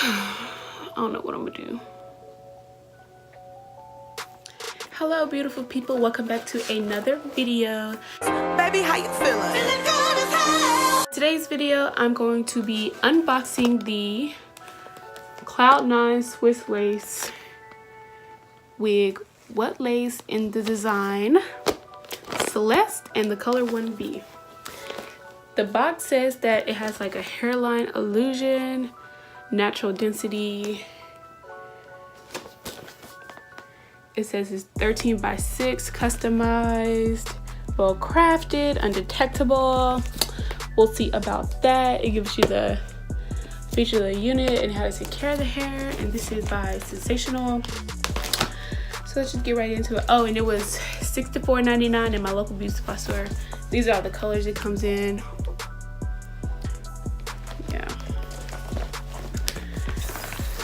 I don't know what I'm gonna do. Hello beautiful people, welcome back to another video. Baby, how you feeling? Today's video I'm going to be unboxing the Cloud9 Swiss lace wig. What lace in the design Celeste and the color 1B. The box says that it has like a hairline illusion, natural density. It says it's 13 by 6, customized, well crafted, undetectable. We'll see about that. It gives you the feature of the unit and how to take care of the hair. And this is by Sensationnel. So let's just get right into it. Oh, and it was $64.99 in my local beauty supply store. These are all the colors it comes in. Yeah.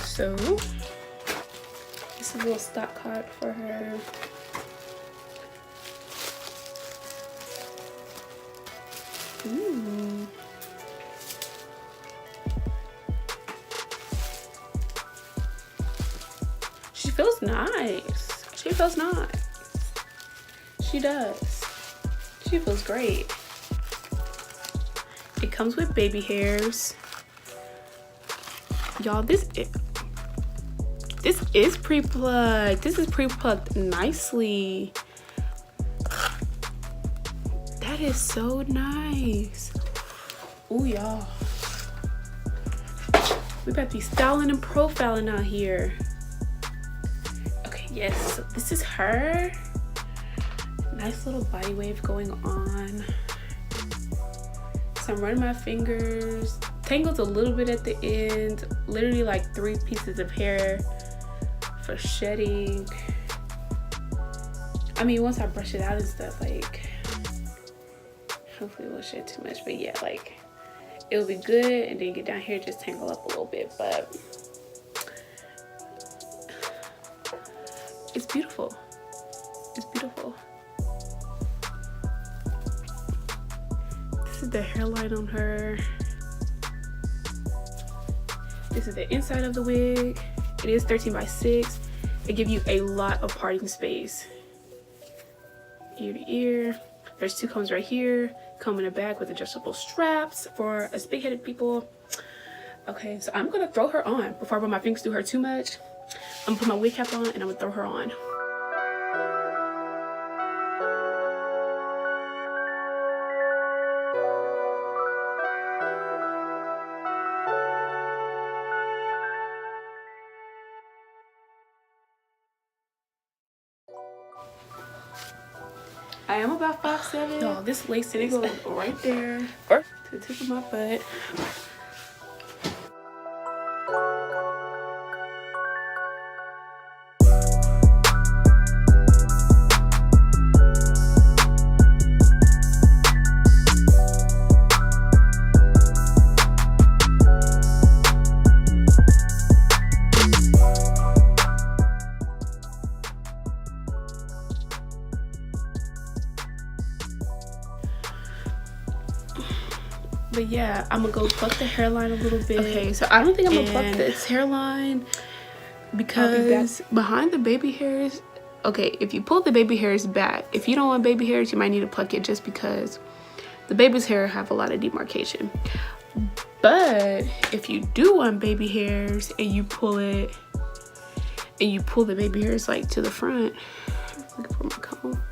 So this is a little stock card for her. Ooh. She feels nice. She feels nice. She does. She feels great. It comes with baby hairs. Y'all, this is pre-plucked. This is pre-plucked nicely. That is so nice. Ooh, y'all. We about to be styling and profiling out here. Okay, yes, so this is her. Nice little body wave going on. So I'm running my fingers. Tangles a little bit at the end. Literally like 3 pieces of hair for shedding. I mean, once I brush it out and stuff, like, hopefully it won't shed too much. But yeah, like, it'll be good. And then get down here, just tangle up a little bit. But it's beautiful. It's beautiful. This is the hairline on her. This is the inside of the wig. It is 13 by 6. It gives you a lot of parting space. Ear to ear. There's 2 combs right here. Comb in the back with adjustable straps for us big-headed people. Okay, so I'm gonna throw her on. Before I run my fingers through her too much, I'm gonna put my wig cap on and I'm gonna throw her on. I am about 5'7". Y'all, this lace is right there to the tip of my butt. But yeah, I'm gonna go pluck the hairline a little bit. Okay, so I don't think I'm gonna pluck this hairline because behind the baby hairs, okay, if you pull the baby hairs back, if you don't want baby hairs, you might need to pluck it just because the baby's hair have a lot of demarcation. But if you do want baby hairs and you pull it and you pull the baby hairs like to the front, I'm looking for my comb.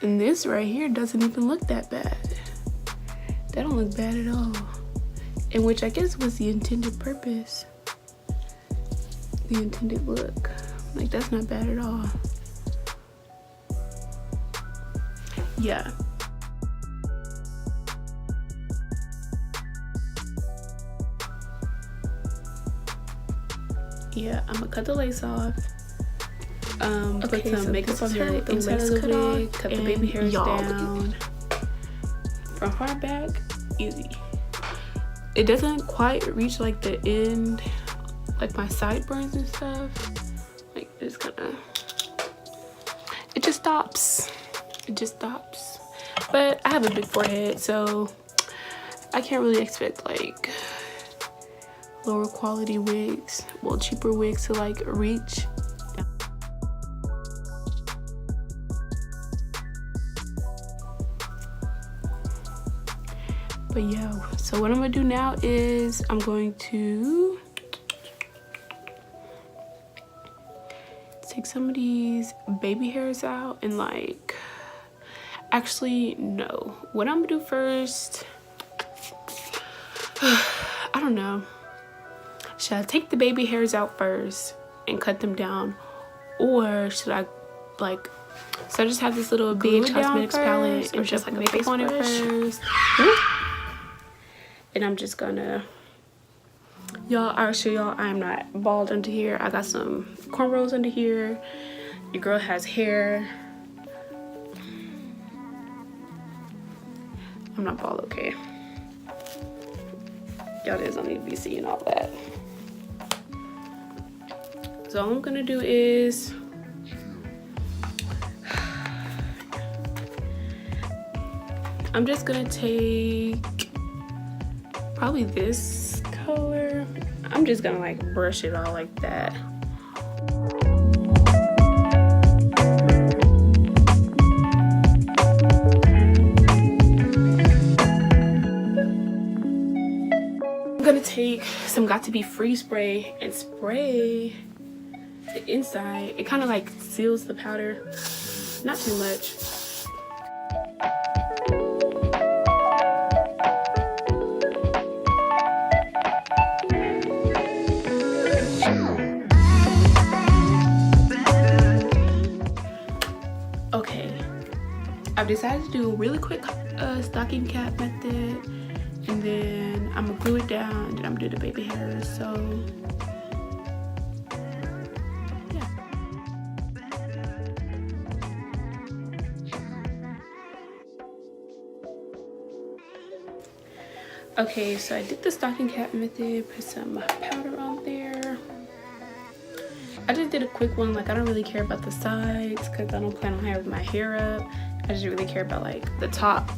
And this right here doesn't even look that bad. That don't look bad at all. And which I guess was the intended purpose. The intended look. Like, that's not bad at all. Yeah. Yeah, I'm gonna cut the lace off. Put some makeup on her inside of the wig, cut the baby hairs down. From far back, easy. It doesn't quite reach like the end, like my sideburns and stuff. Like, it's kind of, it just stops. It just stops. But I have a big forehead, so I can't really expect like lower quality wigs, well, cheaper wigs to like reach. But yeah, so what I'm gonna do now is I'm going to take some of these baby hairs out and like, actually no, what I'm gonna do first, I don't know, should I take the baby hairs out first and cut them down, or should I like, so I just have this little BH Cosmetics palette and just like a makeup on it first. And I'm just gonna, y'all, I'll show y'all I'm not bald under here. I got some cornrows under here. Your girl has hair. I'm not bald, okay? Y'all just don't need to be seeing all that. So all I'm gonna do is I'm just gonna take probably this color. I'm just gonna like brush it all like that. I'm gonna take some Got To Be Free spray and spray the inside. It kind of like seals the powder, not too much. Okay, I've decided to do a really quick stocking cap method, and then I'm gonna glue it down, and then I'm gonna do the baby hairs. So yeah. Okay, so I did the stocking cap method, put some powder on there. I just did a quick one, like I don't really care about the sides because I don't plan on having my hair up. I just really care about like the top.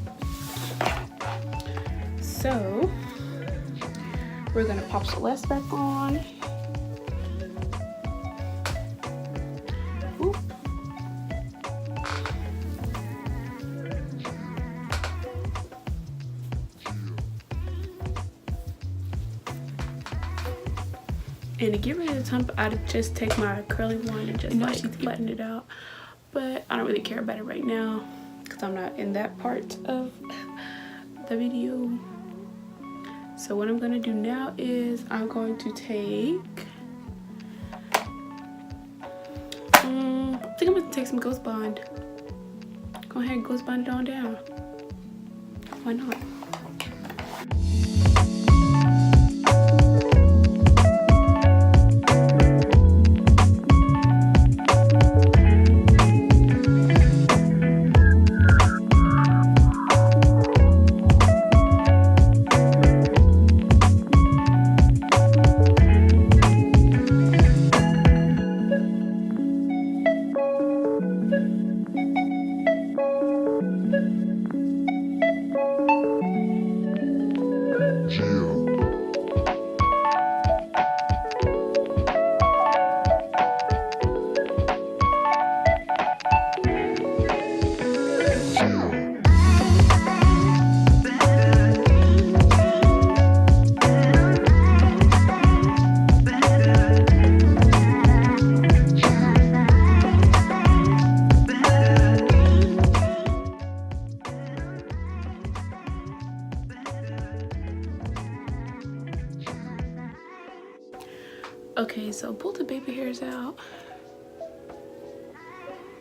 So we're gonna pop Celeste back on. Ooh. And to get rid of the tump, I'd just take my curly one and just like flatten it out. But I don't really care about it right now because I'm not in that part of the video. So what I'm gonna do now is I'm going to take, I think I'm gonna take some Ghost Bond. Go ahead and Ghost Bond it on down. Why not? Okay, so pull the baby hairs out,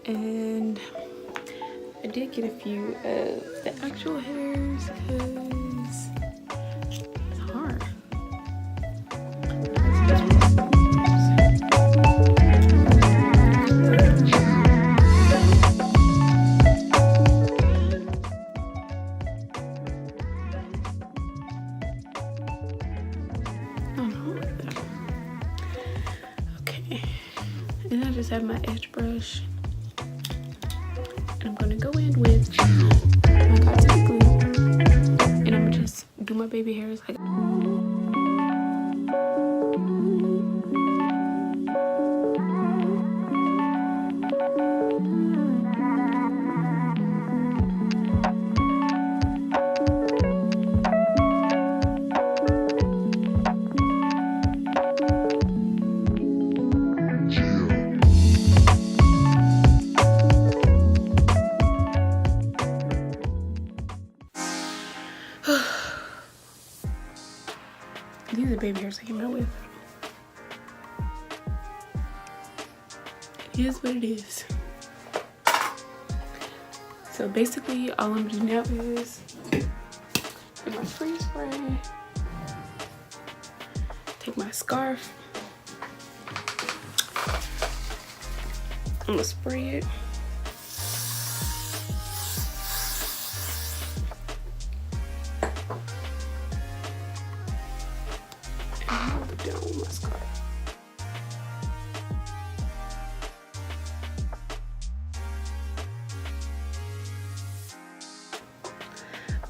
and I did get a few of the actual hairs because it's hard. And I just have my edge brush, and I'm gonna go in with my Got To Be glue, and I'm gonna just do my baby hairs. Like, these are the baby hairs I came out with. It is what it is. So basically all I'm doing now is get my freeze spray, take my scarf, I'm gonna spray it. Down with my scarf.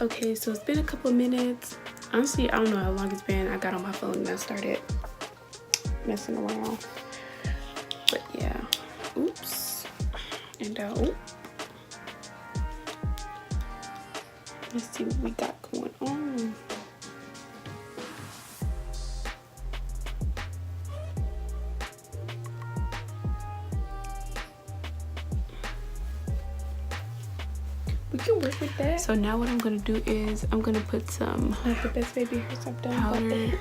Okay, so it's been a couple of minutes. Honestly, I don't know how long it's been. I got on my phone and I started messing around. But yeah, oops. And oh, let's see what we got going on. We can work with that. So now what I'm gonna do is I'm gonna put some not the best baby hairs I've done powder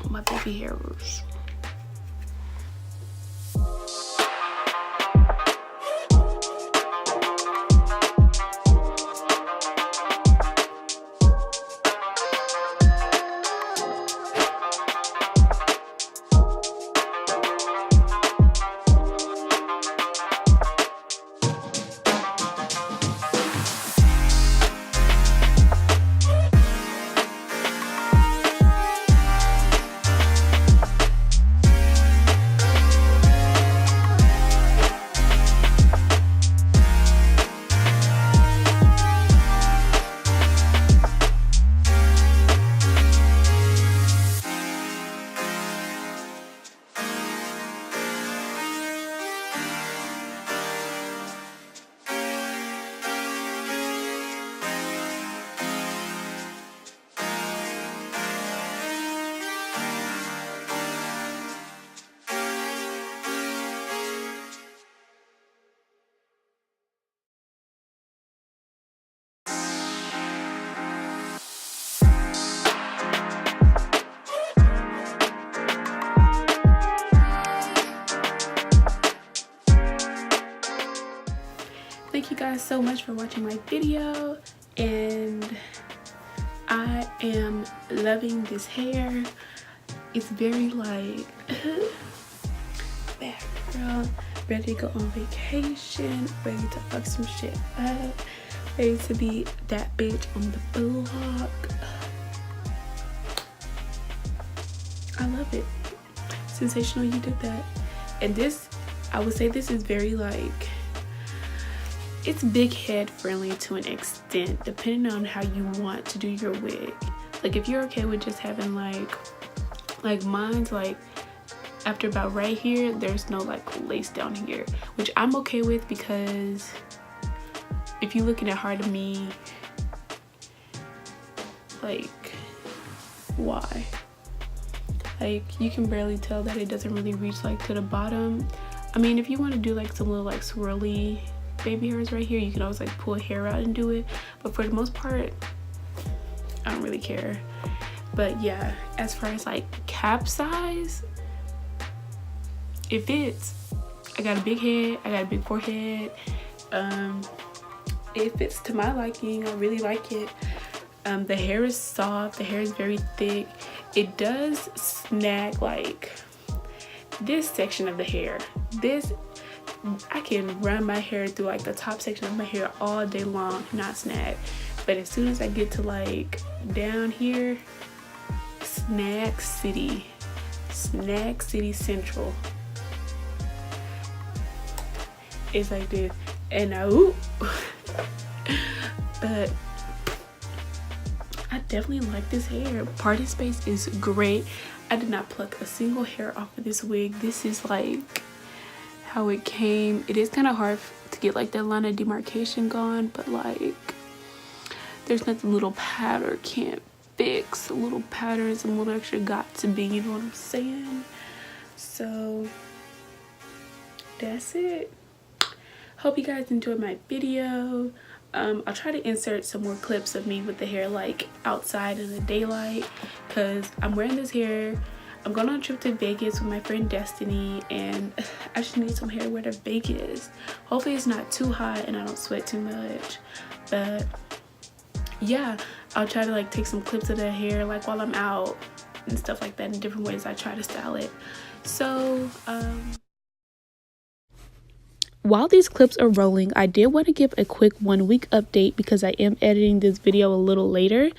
on my baby hairs. Thank you guys so much for watching my video, and I am loving this hair. It's very like bad girl, ready to go on vacation, ready to fuck some shit up, ready to be that bitch on the block. I love it. Sensational, you did that. And this, I would say this is very like, it's big head friendly to an extent, depending on how you want to do your wig. Like if you're okay with just having like mine's like after about right here, there's no like lace down here, which I'm okay with, because if you're looking at hard of me, like why? Like you can barely tell that it doesn't really reach like to the bottom. I mean, if you want to do like some little like swirly baby hairs right here, you can always like pull hair out and do it, but for the most part I don't really care. But yeah, as far as like cap size, it fits. I got a big head, I got a big forehead, it fits to my liking. I really like it. The hair is soft, the hair is very thick. It does snag like this section of the hair. This, I can run my hair through like the top section of my hair all day long, not snag. But as soon as I get to like down here, snag city central. It's like this, and I but definitely like this hair. Party Space is great. I did not pluck a single hair off of this wig. This is like how it came. It is kind of hard to get like that line of demarcation gone, but like there's nothing little powder can't fix. A little powder is a little extra got to be, you know what I'm saying? So that's it. Hope you guys enjoyed my video. I'll try to insert some more clips of me with the hair like outside in the daylight, because I'm wearing this hair. I'm going on a trip to Vegas with my friend Destiny, and I just need some hair to wear to Vegas. Hopefully it's not too hot and I don't sweat too much. But yeah, I'll try to like take some clips of the hair like while I'm out and stuff like that, in different ways I try to style it. So while these clips are rolling, I did want to give a quick 1 week update because I am editing this video a little later.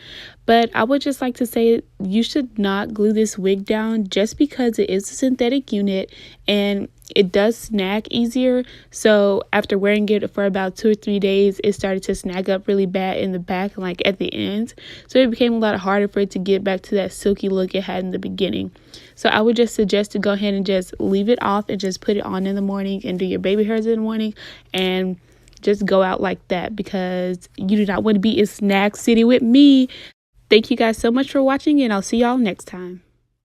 But I would just like to say you should not glue this wig down just because it is a synthetic unit and it does snag easier. So after wearing it for about 2 or 3 days, it started to snag up really bad in the back and like at the ends. So it became a lot harder for it to get back to that silky look it had in the beginning. So I would just suggest to go ahead and just leave it off and just put it on in the morning and do your baby hairs in the morning and just go out like that, because you do not want to be in Snag City with me. Thank you guys so much for watching, and I'll see y'all next time.